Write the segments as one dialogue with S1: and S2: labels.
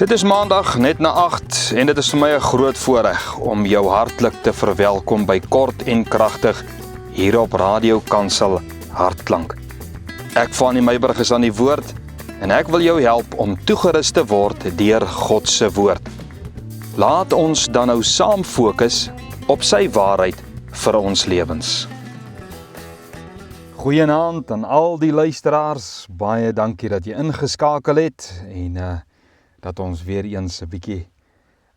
S1: Dit is maandag net na 8 en dit is vir my 'n groot voorreg om jou hartlik te verwelkom by Kort en Kragtig hier op Radio Kansel Hartklank. Ek Fanie Meiburg is aan die woord en ek wil jou help om toegerus te word deur God se woord. Laat ons dan nou saam fokus op sy waarheid vir ons lewens. Goeienaand aan al die luisteraars, baie dankie dat jy ingeskakel het en dat ons weer eens 'n bietjie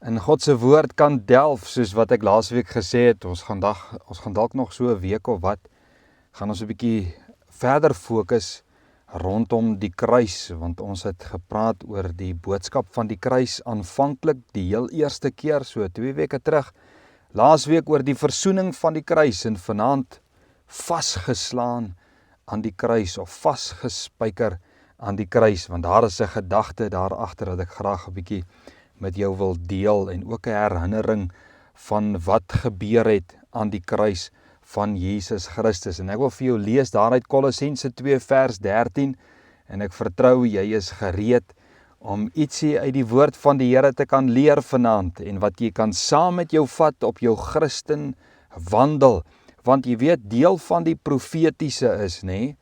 S1: in God se woord kan delf, soos wat ek laasweek gesê het. Ons gaan dalk nog so 'n week of wat, gaan ons 'n bietjie verder fokus rondom die kruis, want ons het gepraat oor die boodskap van die kruis aanvanklik die heel eerste keer, so 2 weke terug. Laasweek oor die versoening van die kruis en vanaand vasgeslaan aan die kruis of vasgespyker aan die kruis, want daar is 'n gedagte daar agter dat ek graag 'n bietjie met jou wil deel en ook 'n herinnering van wat gebeur het aan die kruis van Jesus Christus. En ek wil vir jou lees daaruit Kolossense 2 vers 13 en ek vertrou jy is gereed om ietsie uit die woord van die Here te kan leer vanaand en wat jy kan saam met jou vat op jou Christen wandel, want jy weet deel van die profetiese is, nê?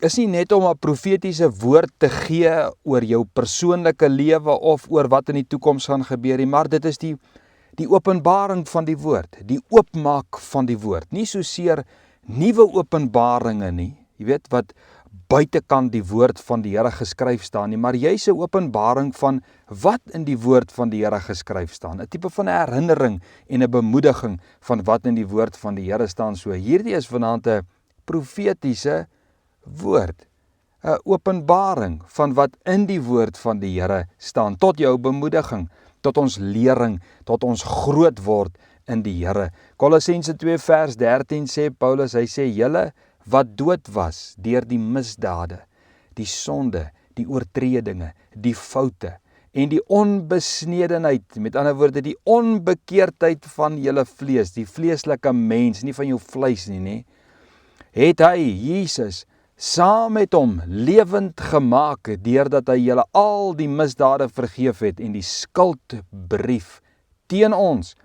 S1: Is nie net om 'n profetiese woord te gee oor jou persoonlike lewe of oor wat in die toekoms gaan gebeur nie, maar dit is die openbaring van die woord, die oopmaak van die woord, nie soseer nuwe openbaringe nie, jy weet wat buitekant die woord van die Here geskryf staan nie, maar juis 'n openbaring van wat in die woord van die Here geskryf staan, 'n tipe van 'n herinnering en 'n bemoediging van wat in die woord van die Here staan. So hierdie is vanaand 'n profetiese woord, 'n openbaring van wat in die woord van die Here staan, tot jou bemoediging, tot ons lering, tot ons groot word in die Here. Kolossense 2 vers 13 sê Paulus, hy sê, julle wat dood was deur die misdade, die sonde, die oortredinge, die foute en die onbesnedenheid, met ander woorde die onbekeerdheid van julle vlees, die vleeslike mens, nie van jou vleis nie, het hy, Jesus, saam met hom lewend gemaak deurdat hy julle al die misdade vergeef het en die skuldbrief teen ons,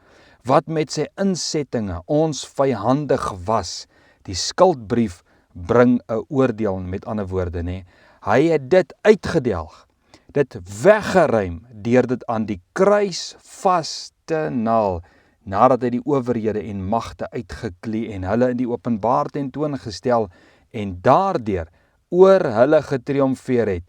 S1: wat met sy insettinge ons vyandig was, die skuldbrief bring 'n oordeel, met ander woorde, nê. Hy het dit uitgedelg, dit weggeruim deur dit aan die kruis vas te naal, nadat hy die owerhede en magte uitgeklee en hulle in die openbaar tentoongestel en daardeur oor hulle getriomfeer het.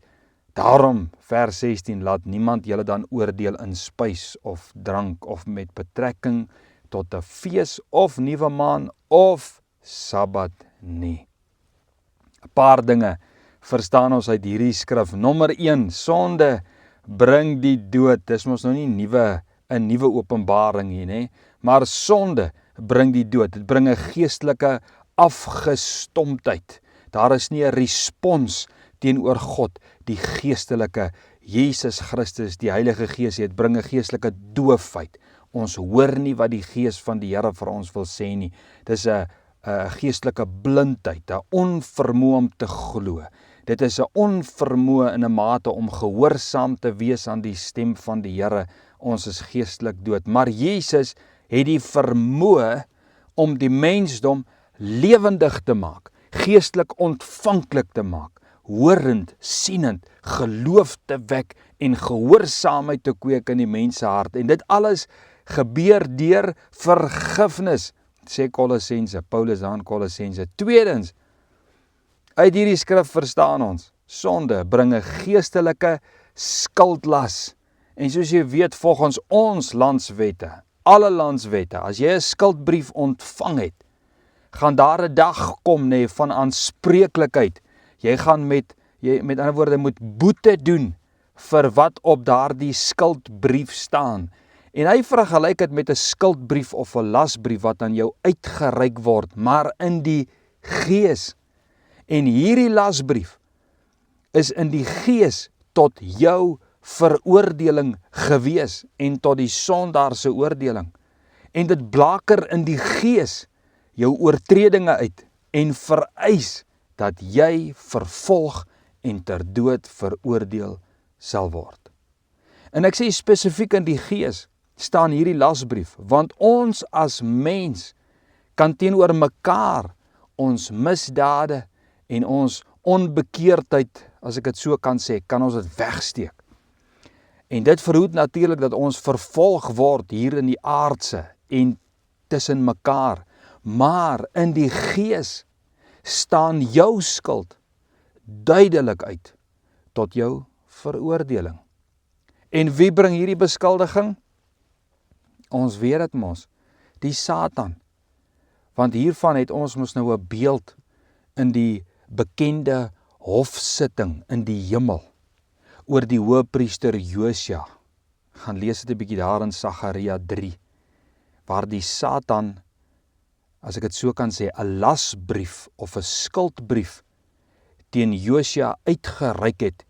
S1: Daarom, vers 16, laat niemand julle dan oordeel in spys of drank of met betrekking tot 'n fees of nuwe maan of Sabbat nie. 'n Paar dinge verstaan ons uit hierdie skrif. Nommer 1, sonde bring die dood. Dis mos nou nie 'n nuwe openbaring hier, nê, maar sonde bring die dood. Dit bring 'n geestelike afgestomptheid. Daar is nie 'n respons teenoor God, die geestelike Jesus Christus, die Heilige Gees, het bring 'n geestelike doofheid. Ons hoor nie wat die Gees van die Here vir ons wil sê nie. Dis 'n geestelike blindheid, 'n onvermoë om te glo. Dit is 'n onvermoë in 'n mate om gehoorsaam te wees aan die stem van die Here. Ons is geestelik dood, maar Jesus het die vermoë om die mensdom lewendig te maak, geestelik ontvanklik te maak, horend, sienend, geloof te wek en gehoorsaamheid te kweek in die mense hart. En dit alles gebeur deur vergifnis, sê Kolossense, Paulus aan Kolossense. Tweedens, uit hierdie skrif verstaan ons, sonde bring 'n geestelike skuldlas. En soos jy weet, volgens ons landswette, alle landswette, as jy 'n skuldbrief ontvang het, gaan daar 'n dag kom van aanspreeklikheid. Jy gaan met ander woorde moet boete doen vir wat op daardie skuldbrief staan. En hy vergelyk dit met 'n skuldbrief of 'n lasbrief wat aan jou uitgereik word, maar in die gees. En hierdie lasbrief is in die gees tot jou veroordeling gewees en tot die sondaar se oordeling. En dit blaker in die gees jou oortredinge uit en vereis dat jy vervolg en ter dood veroordeel sal word. En ek sê spesifiek in die gees staan hierdie lasbrief, want ons as mens kan teenoor mekaar ons misdade en ons onbekeerdheid, as ek dit so kan sê, kan ons dit wegsteek. En dit verhoed natuurlik dat ons vervolg word hier in die aardse en tussen mekaar, maar in die gees staan jou skuld duidelik uit tot jou veroordeling. En wie bring hierdie beskuldiging? Ons weet dit mos, die Satan. Want hiervan het ons mos nou 'n beeld in die bekende hofsitting in die hemel oor die hoëpriester Josia. Gaan lees dit 'n bietjie daar in Sagaria 3, waar die Satan, as ek dit so kan sê, 'n lasbrief of 'n skuldbrief teen Josia uitgereik het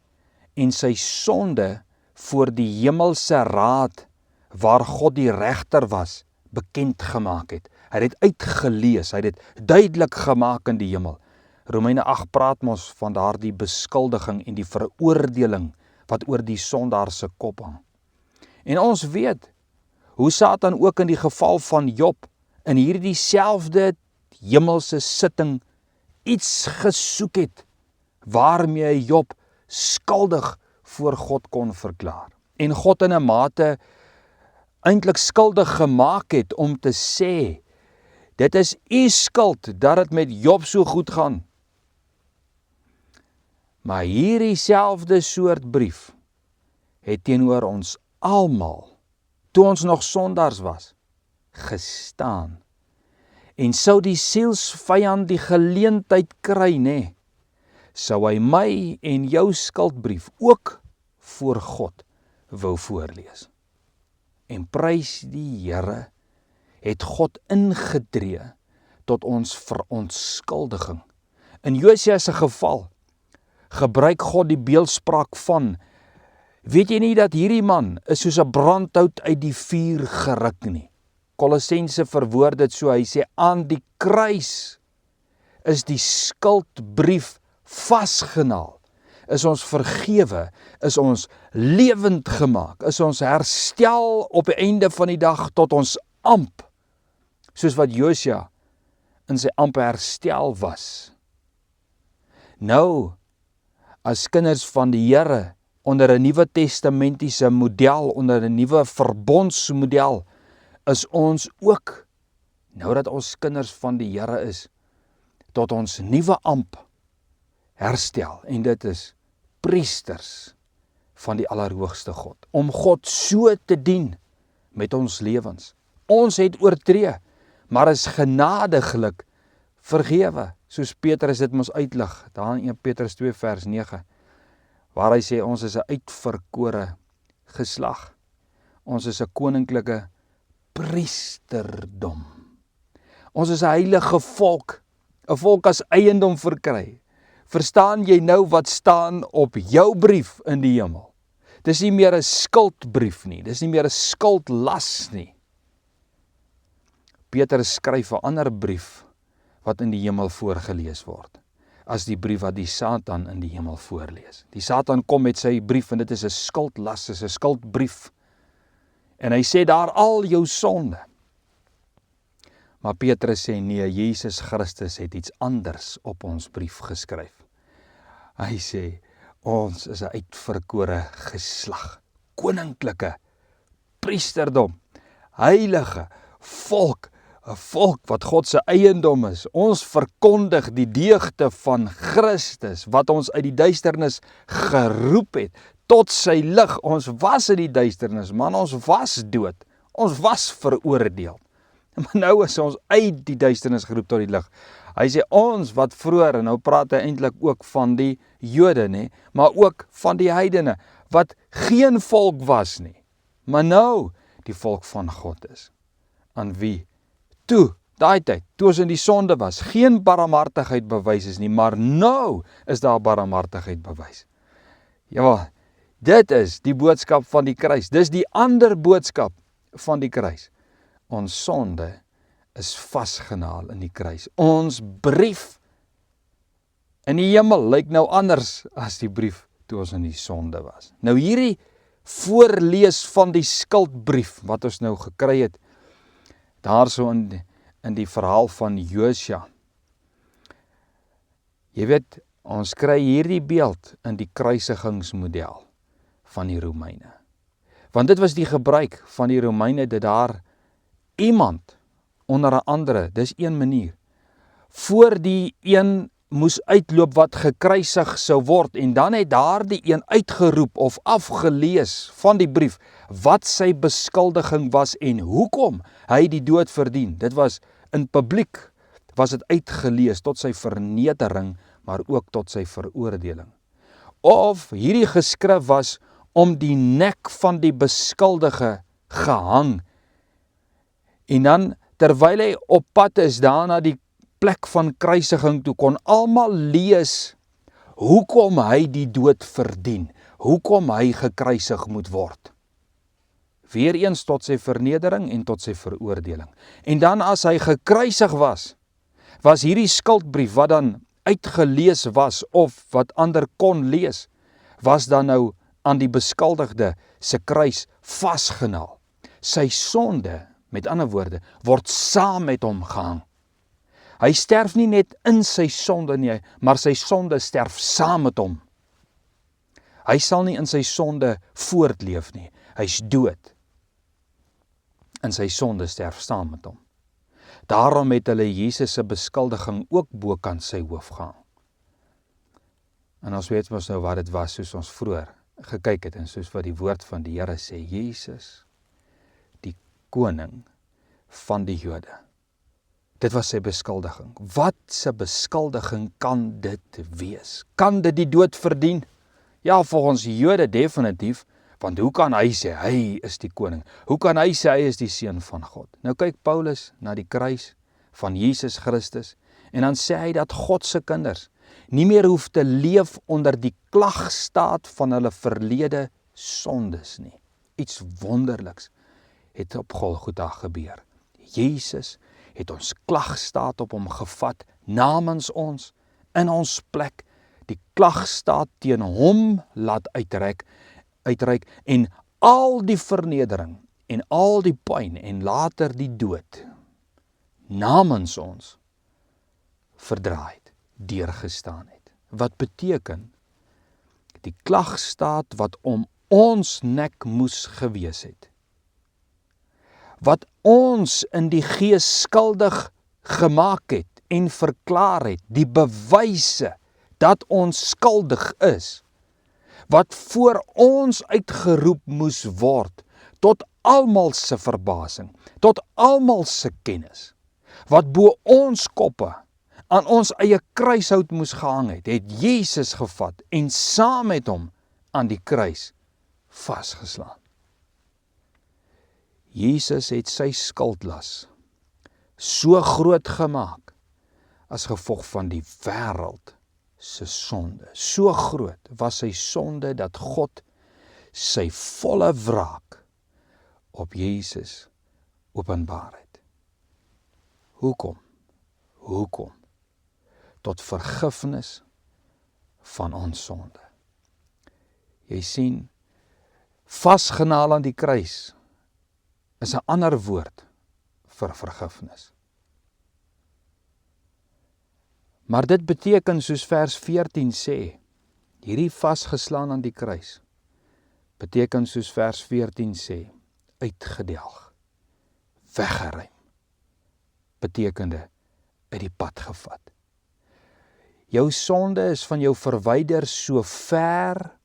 S1: en sy sonde voor die hemelse raad waar God die regter was, bekend gemaak het. Hy het dit uitgelees, hy het dit duidelik gemaak in die hemel. Romeine 8 praat mos van daardie beskuldiging en die veroordeling wat oor die sondaar se kop hang. En ons weet hoe Satan ook in die geval van Job in hierdie selfde hemelse sitting iets gesoek het waarmee hy Job skuldig voor God kon verklaar. En God in 'n mate eintlik skuldig gemaak het om te sê, dit is u skuld dat dit met Job so goed gaan. Maar hierdie selfde soort brief het teenoor ons almal, toe ons nog sondaars was, gestaan. En sou die sielsvyand die geleentheid kry, nê, sou hy my en jou skuldbrief ook voor God wou voorlees. En prys die Here, het God ingetree tot ons verontskuldiging. In Josia se geval gebruik God die beeldspraak van, weet jy nie dat hierdie man is soos 'n brandhout uit die vuur geruk nie. Kolossense verwoord dit so, hy sê, aan die kruis is die skuldbrief vasgenaal, is ons vergewe, is ons lewend gemaak, is ons herstel op die einde van die dag tot ons amp, soos wat Josia in sy amp herstel was. Nou, as kinders van die Here, onder 'n nuwe testamentiese model, onder 'n nuwe verbondsmodel, is ons ook, nou dat ons kinders van die Here is, tot ons nuwe amp herstel, en dit is priesters van die Allerhoogste God, om God so te dien met ons lewens. Ons het oortree, maar is genadiglik vergewe, soos Petrus dit mos uitlig, daar in 1 Petrus 2 vers 9, waar hy sê, ons is 'n uitverkore geslag, ons is 'n koninklike priesterdom, ons is 'n heilige volk, 'n volk as eiendom verkry. Verstaan jy nou wat staan op jou brief in die hemel? Dis nie meer 'n skuldbrief nie, dis nie meer 'n skuldlas nie. Petrus skryf 'n ander brief wat in die hemel voorgelees word, as die brief wat die Satan in die hemel voorlees. Die Satan kom met sy brief en dit is 'n skuldlas, is 'n skuldbrief. En hy sê daar al jou sonde. Maar Petrus sê nee, Jesus Christus het iets anders op ons brief geskryf. Hy sê, ons is 'n uitverkore geslag, koninklike priesterdom, heilige volk, 'n volk wat God se eiendom is. Ons verkondig die deugde van Christus, wat ons uit die duisternis geroep het, tot sy lig. Ons was in die duisternis, man, ons was dood, ons was veroordeel. Maar nou is ons uit die duisternis geroep tot die lig. Hy sê ons wat vroeër, en nou praat hy eintlik ook van die Jode, nie, maar ook van die heidene, wat geen volk was nie, maar nou die volk van God is. Aan wie toe, daai tyd, toe ons in die sonde was, geen barmhartigheid bewys is nie, maar nou is daar barmhartigheid bewys. Ja, dit is die boodskap van die kruis, dis die ander boodskap van die kruis. Ons sonde is vasgenaal in die kruis. Ons brief in die hemel lyk nou anders as die brief toe ons in die sonde was. Nou hierdie voorlees van die skuldbrief, wat ons nou gekry het, daar so in die verhaal van Josua. Jy weet, ons kry hierdie beeld in die kruisigingsmodel van die Romeine. Want dit was die gebruik van die Romeine, dat daar iemand onder 'n andere, dis een manier, voor die een moes uitloop wat gekruisig sou word, en dan het daardie een uitgeroep of afgelees van die brief, wat sy beskuldiging was en hoekom hy die dood verdien. Dit was in publiek, was dit uitgelees tot sy vernedering, maar ook tot sy veroordeling. Of hierdie geskrif was om die nek van die beskuldige gehang, en dan terwyl hy op pad is daarna die plek van kruisiging toe, kon almal lees hoekom hy die dood verdien, hoekom hy gekruisig moet word. Weereens tot sy vernedering en tot sy veroordeling. En dan as hy gekruisig was hierdie skuldbrief wat dan uitgelees was, of wat ander kon lees, was dan nou aan die beskuldigde se kruis vasgenaal. Sy sonde, met ander woorde, word saam met hom gehang. Hy sterf nie net in sy sonde nie, maar sy sonde sterf saam met hom. Hy sal nie in sy sonde voortleef nie, hy's dood. En sy sonde sterf saam met hom. Daarom het hulle Jesus se beskuldiging ook bokant sy hoof gehang. En ons weet mos nou wat dit was, soos ons vroeër gekyk het, en soos wat die woord van die Here sê, Jesus, die koning van die Jode. Dit was sy beskuldiging. Wat se beskuldiging kan dit wees? Kan dit die dood verdien? Ja, volgens die Jode definitief, want hoe kan hy sê, hy is die koning? Hoe kan hy sê, hy is die seun van God? Nou kyk Paulus na die kruis van Jesus Christus, en dan sê hy dat God se kinders nie meer hoef te leef onder die klagstaat van hulle verlede sondes nie. Iets wonderliks het op Golgotha gebeur. Jesus het ons klagstaat op hom gevat, namens ons, in ons plek, die klagstaat teen hom laat uitreik, en al die vernedering, en al die pyn, en later die dood, namens ons, verdraai het, deurgestaan het. Wat beteken, die klagstaat wat om ons nek moes gewees het, wat ons in die gees skuldig gemaak het en verklaar het, die bewyse dat ons skuldig is, wat voor ons uitgeroep moes word, tot almal se verbasing, tot almal se kennis, wat bo ons koppe aan ons eie kruishout moes gehang het, het Jesus gevat en saam met hom aan die kruis vasgeslaan. Jesus het sy skuldlas so groot gemaak as gevolg van die wêreld se sonde. So groot was sy sonde dat God sy volle wraak op Jesus openbaar het. Hoekom? Tot vergifnis van ons sonde. Jy sien, vasgenaal aan die kruis is 'n ander woord vir vergifnis. Maar dit beteken, soos vers 14 sê, hierdie vasgeslaan aan die kruis, beteken soos vers 14 sê, uitgedelg, weggeruim, betekende uit die pad gevat. Jou sonde is van jou verwyder so ver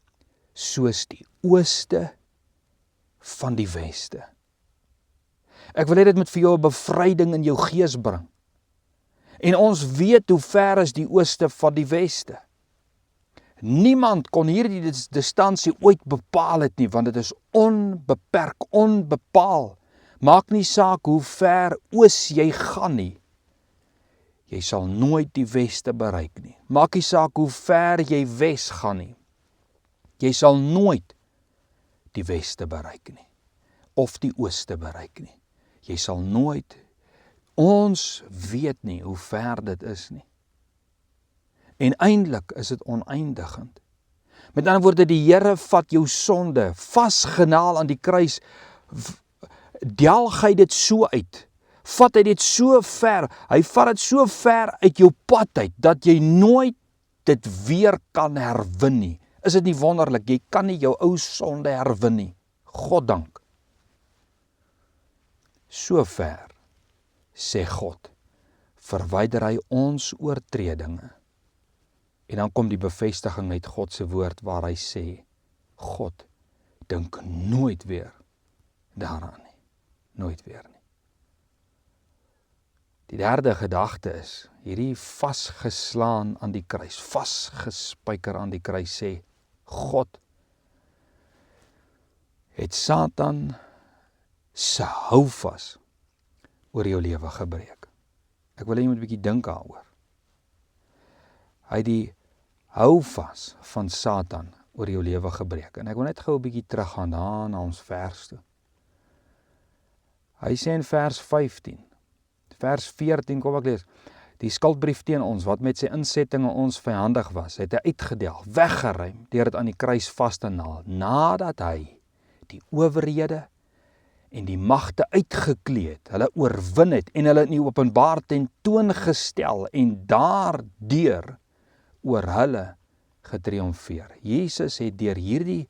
S1: soos die ooste van die weste. Ek wil hê dit moet vir jou 'n bevryding in jou gees bring. En ons weet hoe ver is die ooste van die weste. Niemand kon hierdie distansie ooit bepaal het nie, want dit is onbeperk, onbepaal. Maak nie saak hoe ver oos jy gaan nie. Jy sal nooit die weste bereik nie. Maak nie saak hoe ver jy wes gaan nie. Jy sal nooit die weste bereik nie. Of die ooste bereik nie. Jy sal nooit, ons weet nie hoe ver dit is nie. En eintlik is dit oneindigend. Met ander woorde, die Here vat jou sonde, vasgenaal aan die kruis, delg hy dit so uit, vat hy dit so ver, hy vat dit so ver uit jou pad uit, dat jy nooit dit weer kan herwin nie. Is dit nie wonderlik, jy kan nie jou ou sonde herwin nie, goddank. So ver, sê God, verwyder hy ons oortredinge. En dan kom die bevestiging uit God se woord waar hy sê, God, dink nooit weer daaraan nie. Nooit weer nie. Die derde gedagte is, hierdie vasgeslaan aan die kruis, vasgespyker aan die kruis sê, God het Satan se houvas oor jou lewe gebreek. Ek wil hê jy moet 'n bietjie dink daaroor. Hy het die houvas van Satan oor jou lewe gebreek. En ek wil net gou 'n bietjie teruggaan daar na ons vers toe. Hy sê in vers 15, vers 14, kom ek lees, die skuldbrief teen ons, wat met sy insettinge ons vyandig was, het hy uitgedelg, weggeruim, deur dit aan die kruis vas te naal, nadat hy die owerhede en die magte uitgekleed, hulle oorwin het, en hulle in die openbaar tentoongestel, en daardeur oor hulle getriomfeer. Jesus het deur hierdie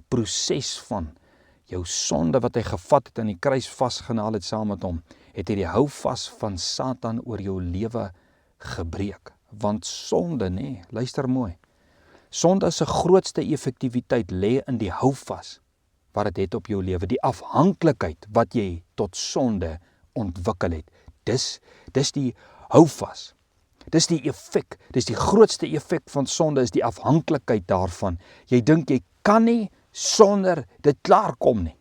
S1: proses van jou sonde wat hy gevat het aan die kruis vasgenaal het saam met hom, het hy die houvas van Satan oor jou lewe gebreek. Want sonde, nee, luister mooi, sonde se grootste effektiwiteit lê in die houvas wat dit het op jou lewe, die afhanklikheid wat jy tot sonde ontwikkel het. Dis die houvas. Dis die effek, dis die grootste effek van sonde, is die afhanklikheid daarvan. Jy dink jy kan nie sonder dit klaarkom nie.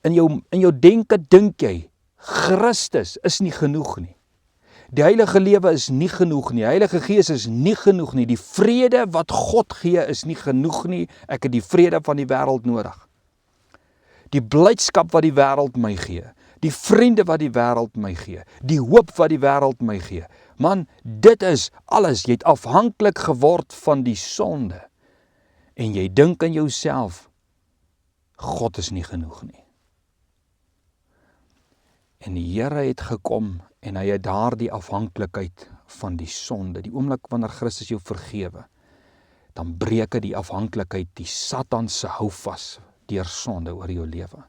S1: In jou denke dink jy, Christus is nie genoeg nie. Die heilige lewe is nie genoeg nie, die Heilige Gees is nie genoeg nie, die vrede wat God gee is nie genoeg nie, ek het die vrede van die wêreld nodig. Die blydskap wat die wêreld my gee, die vriende wat die wêreld my gee, die hoop wat die wêreld my gee. Man, dit is alles, jy het afhanklik geword van die sonde. En jy dink aan jouself, God is nie genoeg nie. En die Here het gekom en hy het daardie afhanklikheid van die sonde, die oomblik wanneer Christus jou vergewe, dan breek die afhanklikheid, die Satan se houvas deur sonde oor jou lewe.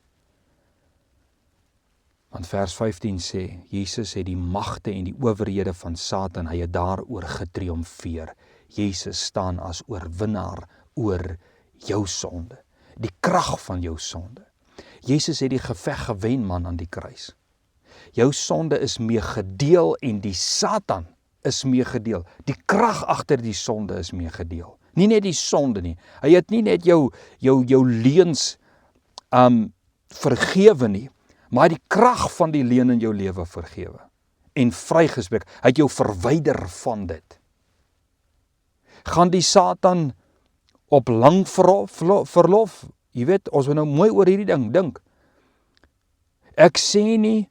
S1: Want vers 15 sê, Jesus het die magte en die owerhede van Satan, hy het daaroor getriomfeer. Jesus staan as oorwinnaar oor jou sonde, die krag van jou sonde. Jesus het die geveg gewen, man, aan die kruis. Jou sonde is mee gedeel en die Satan is mee gedeel. Die krag agter die sonde is mee gedeel. Nie net die sonde nie. Hy het nie net jou leuns vergewe nie, maar die krag van die leuen in jou lewe vergewe en vrygespreek. Hy het jou verwyder van dit. Gaan die Satan op lang verlof? Jy weet, ons moet nou mooi oor hierdie ding dink. Ek sê nie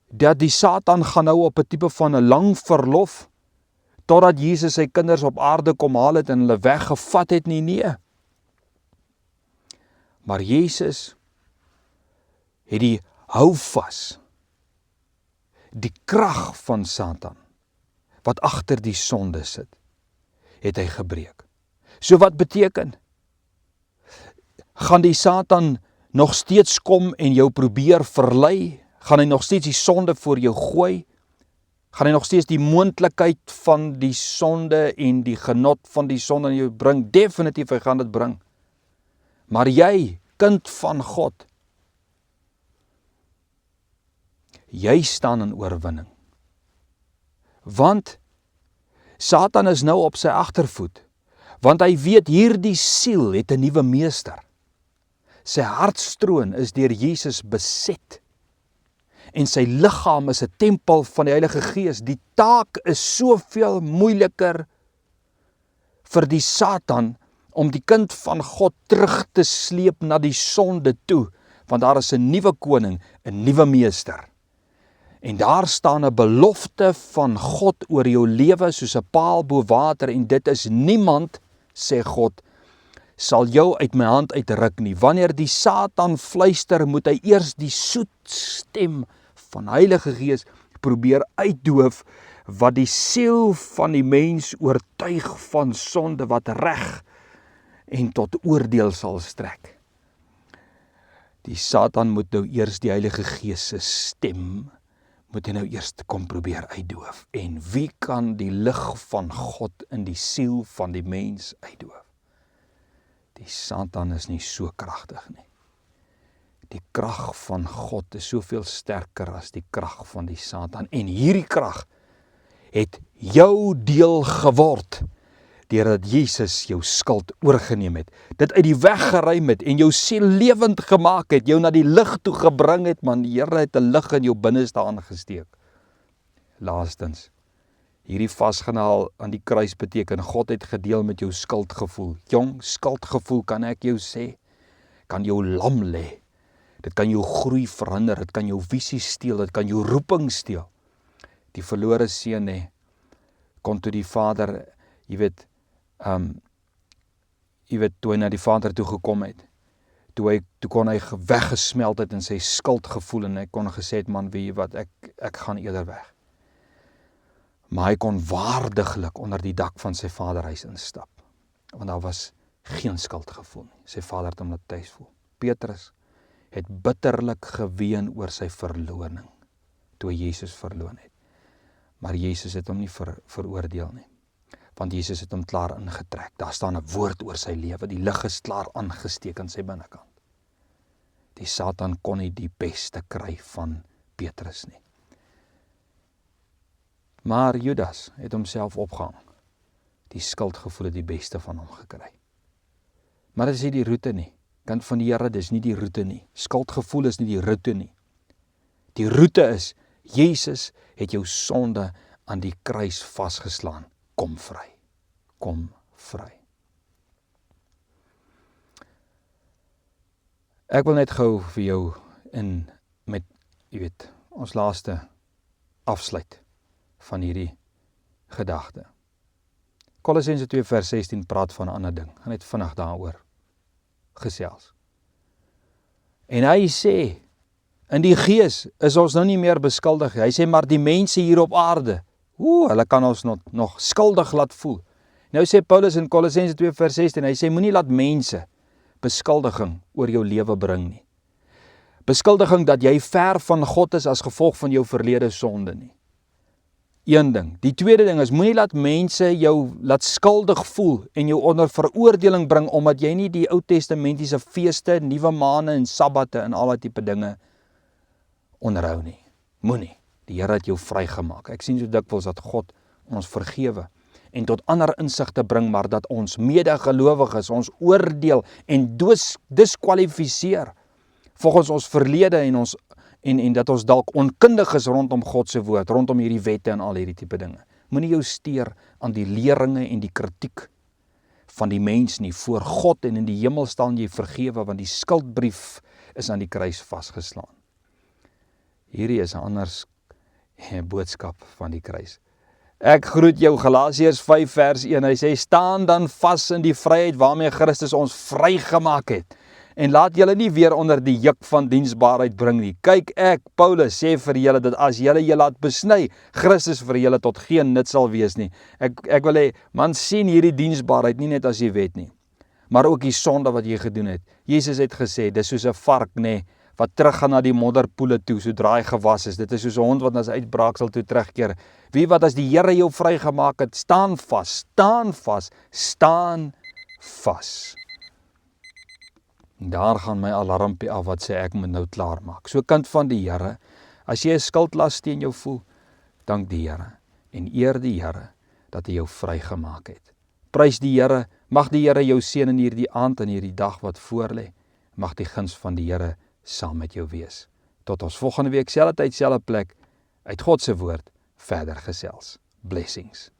S1: dat die Satan gaan nou op 'n tipe van 'n lang verlof totdat Jesus sy kinders op aarde kom haal het en hulle weggevat het nie, nee. Maar Jesus het die houvas, die krag van Satan wat agter die sonde sit, het hy gebreek. So wat beteken? Gaan die Satan nog steeds kom en jou probeer verlei? Gaan hy nog steeds die sonde voor jou gooi? Gaan hy nog steeds die moontlikheid van die sonde en die genot van die sonde in jou bring? Definitief, hy gaan dit bring. Maar jy, kind van God, jy staan in oorwinning. Want Satan is nou op sy agtervoet. Want hy weet hierdie siel het 'n nuwe meester. Sy hartstroon is deur Jesus beset. En sy liggaam is 'n tempel van die Heilige Gees. Die taak is soveel moeiliker vir die Satan om die kind van God terug te sleep na die sonde toe, want daar is 'n nuwe koning, 'n nuwe meester. En daar staan 'n belofte van God oor jou lewe soos 'n paal bo water, en dit is niemand, sê God, sal jou uit my hand uitruk nie. Wanneer die Satan fluister, moet hy eers die soet stem van Heilige Gees probeer uitdoof, wat die siel van die mens oortuig van sonde, wat reg en tot oordeel sal strek. Die Satan moet nou eers die Heilige Gees se stem, moet hy nou eers kom probeer uitdoof. En wie kan die lig van God in die siel van die mens uitdoof? Die Satan is nie so kragtig nie. Die krag van God is soveel sterker as die krag van die Satan. En hierdie krag het jou deel geword, deurdat Jesus jou skuld oorgeneem het, dit uit die weg geruim het, en jou siel lewend gemaak het, jou na die lig toe gebring het, man, die Here het 'n lig in jou binneste aangesteek. Laastens, hierdie vasgenaal aan die kruis beteken, God het gedeel met jou skuldgevoel. Jong, skuldgevoel, kan ek jou sê, kan jou lam lê. Dit kan jou groei verander, dit kan jou visie steel, dit kan jou roeping steel. Die verlore seun kon toe die vader, toe hy na die vader toe gekom het, toe kon hy weggesmelt het in sy skuldgevoel, en hy kon gesê het, man, weet jy wat, ek gaan eerder weg. Maar hy kon waardiglik onder die dak van sy vaderhuis instap, want daar was geen skuldgevoel nie. Sy vader het hom laat tuis voel. Petrus het bitterlik geween oor sy verloning, toe hy Jesus verloon het. Maar Jesus het hom nie veroordeel nie, want Jesus het hom klaar ingetrek. Daar staan 'n woord oor sy lewe, die lig is klaar aangesteek in sy binnekant. Die Satan kon nie die beste kry van Petrus nie. Maar Judas het homself opgehang. Die skuldgevoel het die beste van hom gekry. Maar dit is nie die roete nie. Kind van die Here, dis nie die roete nie. Skuldgevoel is nie die roete nie. Die roete is, Jesus het jou sonde aan die kruis vasgeslaan. Kom vry. Kom vry. Ek wil net gou vir jou met, ons laaste afsluit van hierdie gedagte. Kolossense 2 vers 16 praat van 'n ander ding. Gaan net vinnig daaroor gesels. En hy sê, in die gees is ons nou nie meer beskuldig. Hy sê, maar die mense hier op aarde, hulle kan ons nog skuldig laat voel. Nou sê Paulus in Kolossense 2 vers 16, hy sê, moenie laat mense beskuldiging oor jou lewe bring nie. Beskuldiging dat jy ver van God is as gevolg van jou verlede sonde nie. Een ding. Die tweede ding is, moenie laat mense jou laat skuldig voel en jou onder veroordeling bring, omdat jy nie die Ou Testamentiese feeste, nuwe maande en sabbate en al die tipe dinge onderhou nie. Moenie. Die Here het jou vrygemaak. Ek sien so dikwels dat God ons vergewe en tot ander insigte bring, maar dat ons medegelowiges ons oordeel en diskwalifiseer volgens ons verlede en dat ons dalk onkundig is rondom God se woord, rondom hierdie wette en al hierdie tipe dinge. Moenie jou steur aan die leringe en die kritiek van die mens nie. Voor God en in die hemel staan jy vergewe, want die skuldbrief is aan die kruis vasgeslaan. Hierdie is 'n ander boodskap van die kruis. Ek groet jou, Galasiërs 5 vers 1, hy sê, staan dan vas in die vryheid waarmee Christus ons vrygemaak het, en laat julle nie weer onder die juk van diensbaarheid bring nie. Kyk, ek, Paulus, sê vir julle, dat as julle julle laat besny, Christus vir julle tot geen nut sal wees nie. Ek wil hê, man, sien hierdie diensbaarheid nie net as die wet nie, maar ook die sonde wat jy gedoen het. Jesus het gesê, dis soos 'n vark, wat teruggaan na die modderpoele toe, sodra hy gewas is. Dit is soos 'n hond wat na sy uitbraaksel toe terugkeer. Wie wat as die Here jou vrygemaak het, staan vas, staan vas, staan vas. Daar gaan my alarmpie af wat sê ek moet nou klaar maak. So kind van die Here, as jy 'n skuldlas teen jou voel, dank die Here en eer die Here dat hy jou vrygemaak het. Prys die Here, mag die Here jou seën in hierdie aand en hierdie dag wat voorlê. Mag die guns van die Here saam met jou wees. Tot ons volgende week, selfde tyd, selfde plek, uit God se woord verder gesels. Blessings.